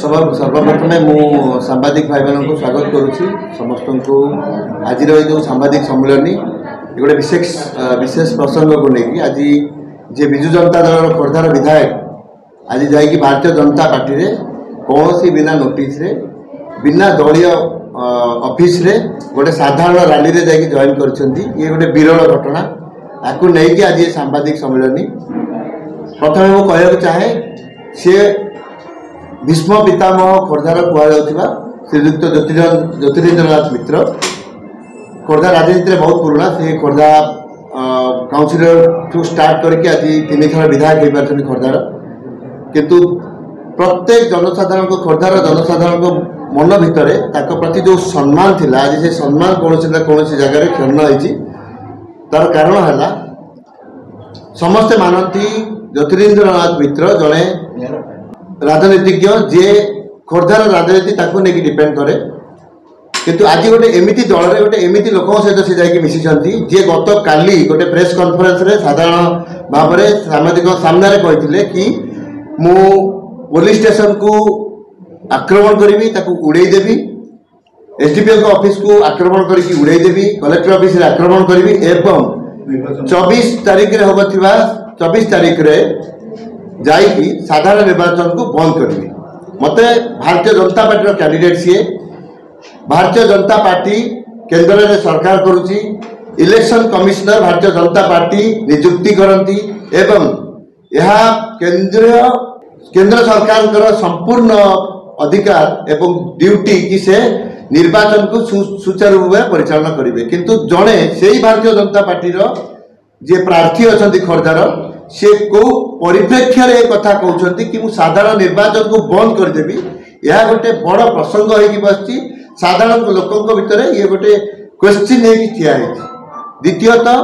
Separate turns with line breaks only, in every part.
सर्वप्रथमे मु सांबादिक भाई मान को स्वागत करुच्ची समस्त को आज जो सांबादिक सम्मेलन गोटे विशेष प्रसंग को लेकिन आज जे विजु जनता दल खोर्धार विधायक आज जा भारतीय जनता पार्टी रे कौन बिना नोटिस रे बिना दलीय ऑफिस रे गोटे साधारण रैली रे जाकि जॉइन करछंती ये गोटे विरल घटना आपको नहीं कि आज ये सांबादिक सम्मेलन प्रथम मु कहया चाहे सी भीष्म पितामह खोर्धार कहवा श्रीयुक्त ज्योतिरेन्द्रनाथ मित्र खोर्धा राजनीति में बहुत पुराना से खोर्धा काउंसिलर ठू स्टार्ट करके आज 3 थर विधायक हो पार्टी खोर्धार किंतु प्रत्येक जनसाधारण को खोर्धार जनसाधारण को मन भितर प्रति जो सम्मान थिला आज से सम्मान कौन जगह क्षण होती तार कारण है समस्ते मानती ज्योतिरेन्द्रनाथ मित्र जड़े राजनीतिज्ञ जे खोर्धार राजनीति ताकू नहीं डिपेंड करे किंतु आज गोटे एमती दल में गोटे एमती लोक सहित से जाकि मिशिंट जी गत काली गोटे प्रेस कॉन्फ्रेंस रे साधारण भाव में सामाजिक सामने कहते कि मु पुलिस स्टेशन को आक्रमण करी उड़ेदेवी एसडीपीओ ऑफिस को आक्रमण करके उड़ेदेवी कलेक्टर ऑफिस रे आक्रमण करी एवं 24 तारीख रे होगा 24 तारीख रे जाइकी साधारण निर्वाचन को बंद करी मते भारतीय जनता पार्टी कैंडिडेट सी भारतीय जनता पार्टी केंद्र में सरकार करुच्ची election commissioner Bharatiya Janata party नियुक्ति करती एवं यह केंद्र सरकार संपूर्ण अधिकार एवं ड्यूटी कि से निर्वाचन को सुचारू रूप में परिचालन करेंगे किंतु जड़े से ही भारतीय जनता पार्टी जे प्रार्थी अच्छा खोर्धार से को परिप्रेक्ष्य कथा कहते कि मुझे साधारण निर्वाचन को बंद करदेवी यह गोटे बड़ प्रसंग हो बस साधारण लोकों भितर ये गोटे क्वेश्चन ठिया द्वितीयतः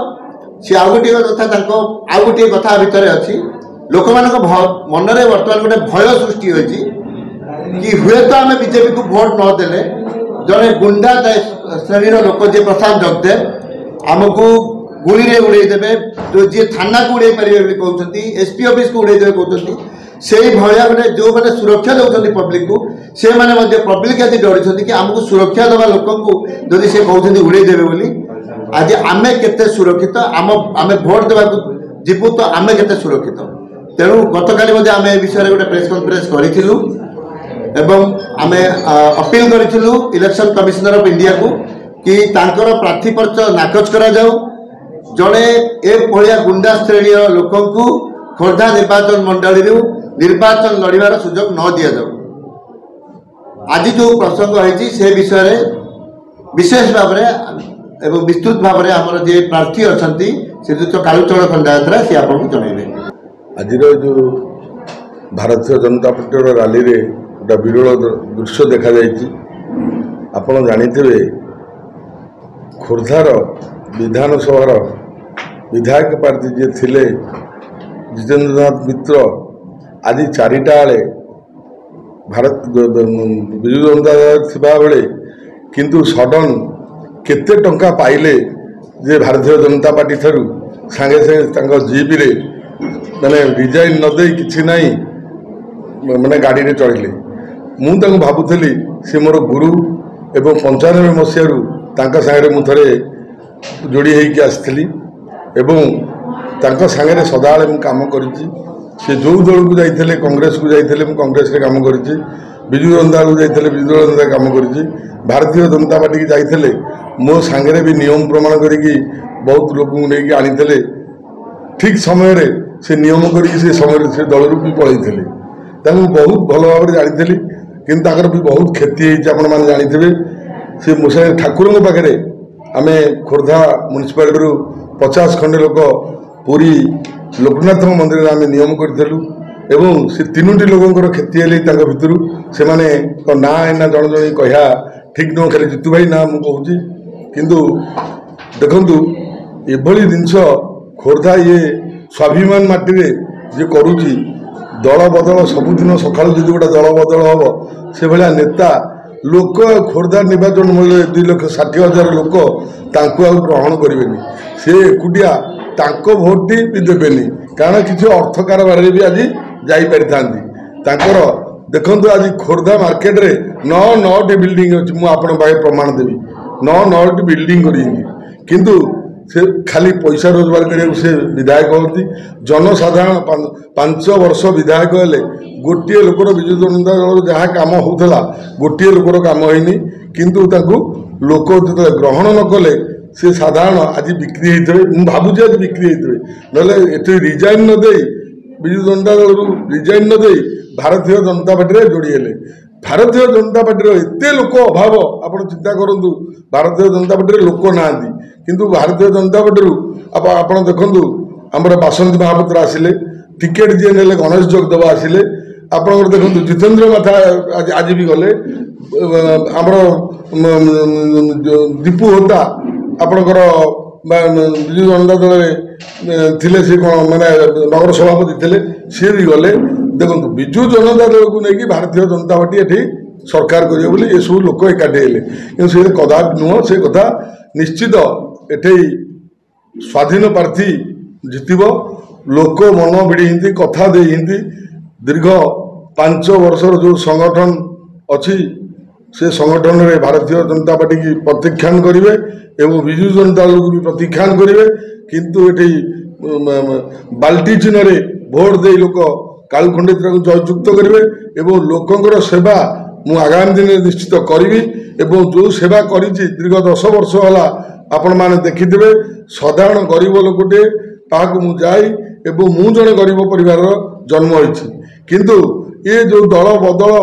सी आउ गोटे कथा आउ गोटे कथा भितर अच्छी लोक मान मन में बर्तमान गोटे भय सृष्टि होती कि हुए तो आम बीजेपी को भोट नदेले जड़े गुंडा श्रेणी लोक जी प्रशांत जगदेव आमको गुड़ी रे उड़ेदेवे जो जी थाना को उड़े पारे कहते एसपी ऑफिस को उड़ेदेवे कहते से भाया मैंने जो मैंने सुरक्षा दौरान पब्लिक को से मैंने पब्लिक आज डरी कि आमको सुरक्षा देवा लोक जदि से कहते उड़ेदेवे बोली आज आमे केते सुरक्षित आम भोट देवा जीवु तो आमे केते सुरक्षित तेणु गतकाली आम ए विषय गोटे प्रेस कॉन्फ्रेंस करूँ एवं आम अपील करूँ इलेक्शन कमिश्नर ऑफ इंडिया को कि तांकर प्रार्थी पर्चा नाकच करा जाऊ जड़े ए भलिया गुंडा श्रेणी लोक खोर्धा निर्वाचन मंडली निर्वाचन लड़ार सुजोग न दि जाऊ आज जो प्रसंग होती से विषय विशेष भाव एवं विस्तृत भाव में आम जे प्रार्थी अच्छा श्रीयुक्त कालूचरण खंडायत सी आपको जनइबे
आज जो भारतीय जनता पार्टी रैली रे गोटे विरल दृश्य देखा आपड़ जानी खोर्धार विधानसभा विधायक प्रार्थी जी थिले जितेन्द्रनाथ मित्र आज 4टा बेले भारत विजु जनता दल बेले किंतु सडन केते टंका पाइले जे भारतीय जनता पार्टी थारू सांगे सांगे जीप रे मैंने रिजाइन नदे कि नाई मैंने गाड़ी रे चढ़िले मुझे भावुली सी मोर गुरु एवं 95 मसीह सागे मुझे जोड़ी होगी आसती एवं सागे सदाबले मु काम करी जो दल को जाइए कांग्रेस को जाइए कांग्रेस काम करी विजु जनता को जाइए विजु जनता काम करी भारतीय जनता पार्टी की जाइए मो सांगे भी नियम प्रमाण करी बहुत लोक नहीं आनी ठीक समय से नियम करी समय से दल भी पलैते बहुत भल भाव जानी कि भी बहुत क्षति आपण मैंने जानी सी मुसा ठाकुर पाखे आम खोर्धा म्यूनिसिपालिटी 50 खंडे लोक पूरी लोकनाथ मंदिर में आम नियम करूँ एवं से 3टी लोकर क्षति है भितर से ना एना जन जन कह ठीक नुह खाली जितु भाई ना मुझे किंतु देखु एभली जिनस खोर्धा ये स्वाभिमान माटी जे करुच्ची दल बदल सबुदिन सका जी गोटे दल बदल हम से भाया नेता लोक खोर्धा निर्वाचन मूल्य 2,60,000 लोक ग्रहण करेंगे से एकुटिया भोट भी देवेनि कारण किसी अर्थ कारबार भी आज जापारी ଦେଖନ୍ତୁ ଆଜି ଖୋର୍ଦ୍ଧା ମାର୍କେଟରେ 9ଟି ବିଲ୍ଡିଂ ଅଛି। ମୁଁ ଆପଣଙ୍କ ପାଖରେ ପ୍ରମାଣ ଦେବି 9ଟି ବିଲ୍ଡିଂ କରିଛନ୍ତି, କିନ୍ତୁ ସେ ଖାଲି ପଇସା ରୋଜଗାର କରିବାକୁ ସେ ବିଧାୟକ ହୁଅନ୍ତି। ଜନସାଧାରଣ 5 ବର୍ଷ ବିଧାୟକ ହେଲେ ଗୋଟିଏ ଲୋକର ବିଜୁ ଜନତା ଦଳର ଯାହା କାମ ହେଉଥିଲା ଗୋଟିଏ ଲୋକର କାମ ହେଇନି। କିନ୍ତୁ ତାଙ୍କୁ ଲୋକ ଯେତେବେଳେ ଗ୍ରହଣ ନ କଲେ ସେ ସାଧାରଣ ଆଜି ବିକ୍ରି ହେଇଥିବେ। ମୁଁ ଭାବୁଛି ଆଜି ବିକ୍ରି ହେଇଥିବେ, ନହେଲେ ଏଠି ରିଜାଇନ୍ ନ ଦେଇ ବିଜୁ ଜନତା ଦଳରୁ ରିଜାଇନ୍ ନ ଦେଇ ଭାରତୀୟ ଜନତା ପାର୍ଟିରେ ଯୋଡ଼ି ହେଲେ। ଭାରତୀୟ ଜନତା ପାର୍ଟିର ଏତେ ଲୋକ ଅଭାବ, ଆପଣ ଚିନ୍ତା କରନ୍ତୁ। ଭାରତୀୟ ଜନତା ପାର୍ଟିରେ ଲୋକ ନାହାନ୍ତି, କିନ୍ତୁ ଭାରତୀୟ ଜନତା ପାର୍ଟିରୁ ଆପଣ ଦେଖନ୍ତୁ ଆମର ବାସନ୍ତୀ ମହାପାତ୍ର ଆସିଲେ, ଟିକେଟ୍ ଯିଏ ନେଲେ ଗଣେଶ ଜଗଦେବ ଆସିଲେ, ଆପଣଙ୍କର ଦେଖନ୍ତୁ ଜିତେନ୍ଦ୍ର ମାଥା ଆଜି ବି ଗଲେ, ଆମର ଦୀପୁ ହୋତା ଆପଣଙ୍କର ବିଜୁ ଜନତା ଦଳରେ ଥିଲେ, ସେ କ'ଣ ମାନେ ନଗର ସଭାପତି ଥିଲେ, ସିଏ ବି ଗଲେ। ଦେଖନ୍ତୁ ବିଜୁ ଜନତା ଦଳକୁ ନେଇକି ଭାରତୀୟ ଜନତା ପାର୍ଟି ଏଠି ସରକାର କରିବ ବୋଲି ଏସବୁ ଲୋକ ଏକାଠି ହେଲେ, କିନ୍ତୁ ସେ କଥା ନୁହଁ। ସେ କଥା ନିଶ୍ଚିତ ଏଠି ସ୍ୱାଧୀନ ପ୍ରାର୍ଥୀ ଜିତିବ। ଲୋକ ମନ ଭିଡ଼ିଛନ୍ତି, କଥା ଦେଇଛନ୍ତି। ଦୀର୍ଘ 5 ବର୍ଷର ଯେଉଁ ସଂଗଠନ ଅଛି ସେ ସଂଗଠନରେ ଭାରତୀୟ ଜନତା ପାର୍ଟିକି ପ୍ରତ୍ୟାଖ୍ୟାନ କରିବେ ଏବଂ ବିଜୁ ଜନତା ଦଳକୁ ବି ପ୍ରତ୍ୟାଖ୍ୟାନ କରିବେ। କିନ୍ତୁ ଏଠି ବାଲ୍ଟି ଚିହ୍ନରେ ଭୋଟ ଦେଇ ଲୋକ କାଳୁଖଣ୍ଡିତକୁ ଜୟଯୁକ୍ତ କରିବେ ଏବଂ ଲୋକଙ୍କର ସେବା ମୁଁ ଆଗାମୀ ଦିନରେ ନିଶ୍ଚିତ କରିବି। ଏବଂ ଯେଉଁ ସେବା କରିଛି ଦୀର୍ଘ 10 ବର୍ଷ ହେଲା ଆପଣମାନେ ଦେଖିଥିବେ। ସାଧାରଣ ଗରିବ ଲୋକଟେ ତାହାକୁ ମୁଁ ଯାଇ ଏବଂ ମୁଁ ଜଣେ ଗରିବ ପରିବାରର ଜନ୍ମ ହୋଇଛି, କିନ୍ତୁ ଏ ଯେଉଁ ଦଳ ବଦଳ